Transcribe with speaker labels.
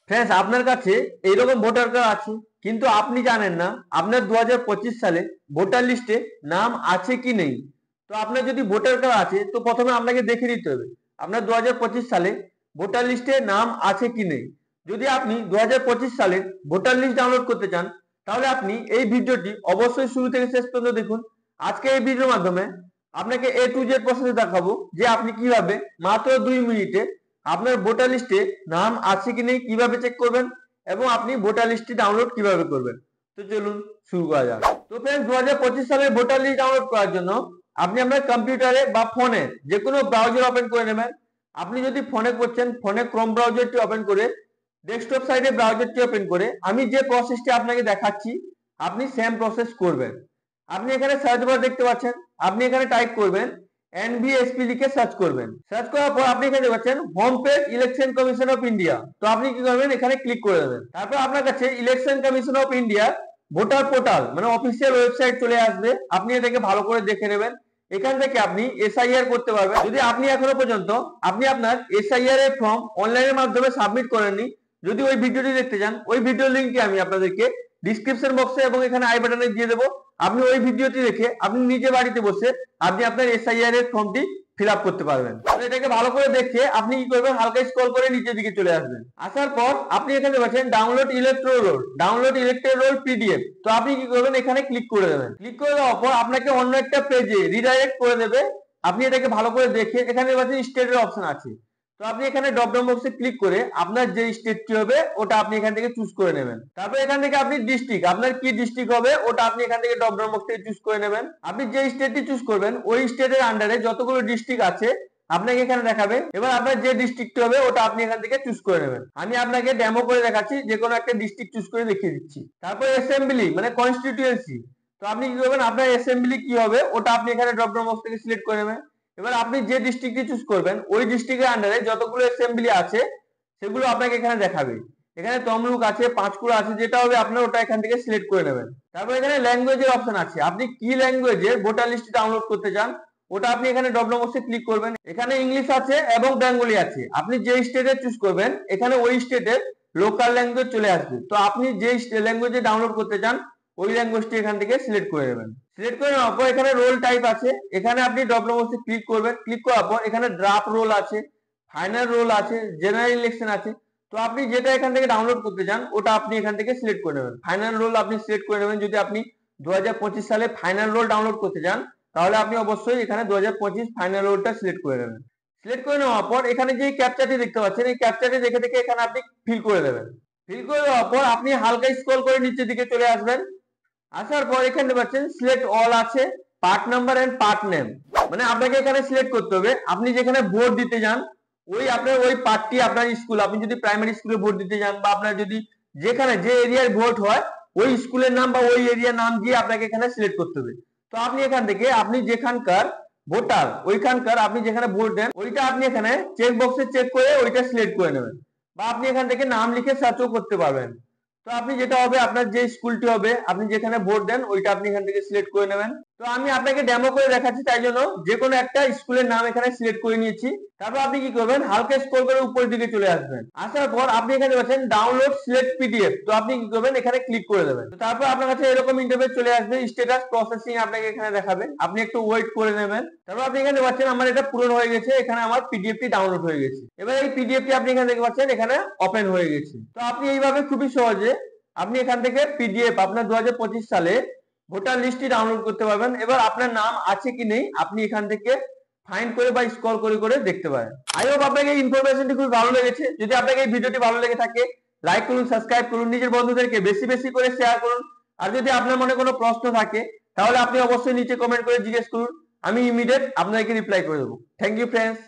Speaker 1: Friends, আপনার কাছে এইরকম ভোটার কার্ড আছে, কিন্তু আপনি জানেন না আপনার 2025 সালে ভোটার লিস্টে নাম আছে কি নেই। তো আপনার যদি ভোটার কার্ড আছে, তো প্রথমে আপনাকে দেখে নিতে হবে আপনার 2025 সালে ভোটার লিস্টে নাম আছে কি নেই। যদি আপনি 2025 সালের ভোটার লিস্ট ডাউনলোড করতে চান, তাহলে আপনি এই ভিডিওটি অবশ্যই শুরু থেকে শেষ পর্যন্ত দেখুন। আজকে এই ভিডিওর মাধ্যমে আপনাকে A to Z প্রসেস দেখাবো যে আপনি কিভাবে মাত্র 2 মিনিটে আপনার ভোটার লিস্টে নাম আছে কি নেই কিভাবে চেক করবেন, এবং আপনি ভোটার লিস্টটি ডাউনলোড কিভাবে করবেন। তো চলুন শুরু করা যাক। তো ফ্রেন্ডস, 2025 সালের ভোটার লিস্ট ডাউনলোড করার জন্য আপনি আপনার কম্পিউটারে বা ফোনে যে কোনো ব্রাউজার ওপেন করে নেবেন। আপনি যদি ফোনে করছেন, ফোনে ক্রোম ব্রাউজারটি ওপেন করে ডেস্কটপ সাইডে ব্রাউজারটি ওপেন করে আমি যে প্রসেসটি আপনাকে দেখাচ্ছি আপনি সেম প্রসেস করবেন। আপনি এখানে সার্চ বার দেখতে পাচ্ছেন, আপনি এখানে টাইপ করবেন এনবিএসপি লিখে সার্চ করবেন। সার্চ করার পর আপনি এখানে পাচ্ছেন home page election commission of India. তো আপনি কি করবেন, এখানে ক্লিক করে দেবেন। তারপর আপনার কাছে election commission of India voter portal মানে অফিসিয়াল ওয়েবসাইট চলে আসবে। আপনি এটাকে ভালো করে দেখে নেবেন। এখান থেকে আপনি এসআইআর করতে পারবেন। যদি আপনি এখনো পর্যন্ত আপনি আপনার এসআইআর এর ফর্ম অনলাইনের মাধ্যমে সাবমিট করেননি, যদি ওই ভিডিওটি দেখতে চান, ওই ভিডিও লিংকটি আমি আপনাদেরকে ডিসক্রিপশন বক্সে এবং এখানে আই বাটনে দিয়ে দেবো। আপনি ওই ভিডিওটি দেখে আপনি নিজে বাড়িতে বসে আপনি আপনার এসআইআর এর ফর্মটি ফিল আপ করতে পারবেন। এটাকে ভালো করে দেখে আপনি কি করবেন, হালকা স্ক্রল করে নিচের দিকে চলে আসবেন। আসার পর আপনি এখানে পাচ্ছেন download electoral roll, download electoral roll PDF. তো আপনি কি করবেন, এখানে ক্লিক করে দেবেন। ক্লিক করে দেওয়ার পর আপনাকে অন্য একটা পেজে রিডাইরেক্ট করে দেবে। আপনি এটাকে ভালো করে দেখে এখানে পাচ্ছেন স্টেটের অপশন আছে। তো আপনি এখানে ড্রপ ডাউন বক্সে ক্লিক করে আপনার যে স্টেটটি হবে ওটা আপনি এখান থেকে চুজ করে নেবেন। তারপর এখান থেকে আপনি ডিস্ট্রিক্ট, আপনার কি ডিস্ট্রিক্ট হবে ওটা আপনি এখান থেকে ড্রপ ডাউন বক্স থেকে চুজ করে নেবেন। আপনি যে স্টেটটি চুজ করবেন ওই স্টেটের আন্ডারে যতগুলো ডিস্ট্রিক্ট আছে আপনাকে এখানে দেখাবে। এবার আপনার যে ডিস্ট্রিক্টটি হবে ওটা আপনি এখান থেকে চুজ করে নেবেন। আমি আপনাকে ডেমো করে দেখাচ্ছি, যে কোনো একটা ডিস্ট্রিক্ট চুজ করে দেখিয়ে দিচ্ছি। তারপর অ্যাসেম্বলি মানে কনস্টিটিউয়েন্সি। তো আপনি কি করবেন, আপনার অ্যাসেম্বলি কি হবে ওটা আপনি এখানে ড্রপ ডাউন বক্স থেকে সিলেক্ট করে নেবেন। এবার আপনি যে ডিস্ট্রিক্টটি চুজ করবেন ওই ডিস্ট্রিক্টের আন্ডারে যতগুলো অ্যাসেম্বলি আছে সেগুলো আপনাকে এখানে দেখাবে। এখানে তমলুক আছে, পাঁশকুড়া আছে, যেটা হবে আপনার ওটা এখান থেকে সিলেক্ট করে নেবেন। তারপর এখানে ল্যাঙ্গুয়েজের অপশন আছে, আপনি কি ল্যাঙ্গুয়েজে ভোটার লিস্ট ডাউনলোড করতে চান ওটা আপনি এখানে ড্রপ ডাউন বক্সে ক্লিক করবেন। এখানে ইংলিশ আছে এবং বেঙ্গলি আছে। আপনি যে স্টেটে চুজ করবেন এখানে ওই স্টেটের লোকাল ল্যাঙ্গুয়েজ চলে আসবে। তো আপনি যে ল্যাঙ্গুয়েজে ডাউনলোড করতে চান ওই ল্যাঙ্গুয়েজটি এখান থেকে সিলেক্ট করে নেবেন। সিলেক্ট করে নেওয়ার পর এখানে রোল টাইপ আছে, এখানে আপনি ড্রপ ডাউন বক্সে ক্লিক করবেন। ক্লিক করার পর এখানে ড্রাফট রোল আছে, ফাইনাল রোল আছে, জেনারেল ইলেকশন আছে। তো আপনি যেটা এখান থেকে ডাউনলোড করতে চান ওটা আপনি এখান থেকে সিলেক্ট করে নেবেন। ফাইনাল রোল আপনি সিলেক্ট করে নেবেন। যদি আপনি 2025 সালে ফাইনাল রোল ডাউনলোড করতে চান তাহলে আপনি অবশ্যই এখানে 2025 ফাইনাল রোলটা সিলেক্ট করে নেবেন। সিলেক্ট করে নেওয়ার পর এখানে যে ক্যাপচাটি দেখতে পাচ্ছেন এই ক্যাপচাটি দেখে দেখে এখানে আপনি ফিল করে দেবেন। ফিল করে দেওয়ার পর আপনি হালকা স্ক্রল করে নিচের দিকে চলে আসবেন। আসার পর এখানে পাচ্ছেন সিলেক্ট অল আছে, part number and part name. মানে আপনাকে এখানে সিলেক্ট করতে হবে আপনি যেখানে ভোট দিতে যান ওই আপনার ওই পার্টটি আপনার স্কুল, আপনি যদি প্রাইমারি স্কুলে ভোট দিতে যান বা আপনার যদি যেখানে যে এরিয়ায় ভোট হয় ওই স্কুলের নাম বা ওই এরিয়ার নাম দিয়ে আপনাকে এখানে সিলেক্ট করতে হবে। তো আপনি এখান থেকে আপনি যেখানকার ভোটার ওইখানকার আপনি যেখানে ভোট দেন ওইটা আপনি এখানে চেক বক্সে চেক করে ওইটা সিলেক্ট করে নেবেন, বা আপনি এখান থেকে নাম লিখে সার্চও করতে পারবেন। তো আপনি যেটা হবে আপনার যে স্কুলটি হবে আপনি যেখানে ভোট দেন ওইটা আপনি এখান থেকে সিলেক্ট করে নেবেন। তো আমি আপনাকে ডেমো করে দেখাচ্ছি তাই জন্য যে কোনো একটা স্কুলের নাম এখানে সিলেক্ট করে নিয়েছি। তারপর আপনি কি করবেন, হালকা স্ক্রল করে উপরের দিকে চলে আসবেন। আসার পর আপনি এখানে পাচ্ছেন ডাউনলোড সিলেক্ট পিডিএফ। তো আপনি কি করবেন, এখানে ক্লিক করে দেবেন। তো তারপর আপনার কাছে এরকম ইন্টারফেস চলে আসবে, স্ট্যাটাস প্রসেসিং আপনাকে এখানে দেখাবে। আপনি একটু ওয়েট করে নেবেন। তারপর আপনি এখানে পাচ্ছেন আমার এটা পূরণ হয়ে গেছে, এখানে আমার পিডিএফটি ডাউনলোড হয়ে গেছে। এবার এই পিডিএফটি আপনি এখানে দেখতে পাচ্ছেন এখানে ওপেন হয়ে গেছে। তো আপনি এইভাবে খুবই সহজে আপনি এখান থেকে পিডিএফ আপনার 2025 সালে ভোটার লিস্টটি ডাউনলোড করতে পারবেন। এবার আপনার নাম আছে কি নেই আপনি এখান থেকে ফাইন্ড করে বা স্ক্রল করে করে দেখতে পারেন। আই হোপ আপনাকে এই ইনফরমেশনটি খুব ভালো লেগেছে। যদি আপনাকে এই ভিডিওটি ভালো লেগে থাকে লাইক করুন, সাবস্ক্রাইব করুন, নিজের বন্ধুদেরকে বেশি বেশি করে শেয়ার করুন। আর যদি আপনার মনে কোনো প্রশ্ন থাকে তাহলে আপনি অবশ্যই নিচে কমেন্ট করে জিজ্ঞেস করুন, আমি ইমিডিয়েট আপনাকে রিপ্লাই করে দেবো। Thank you friends.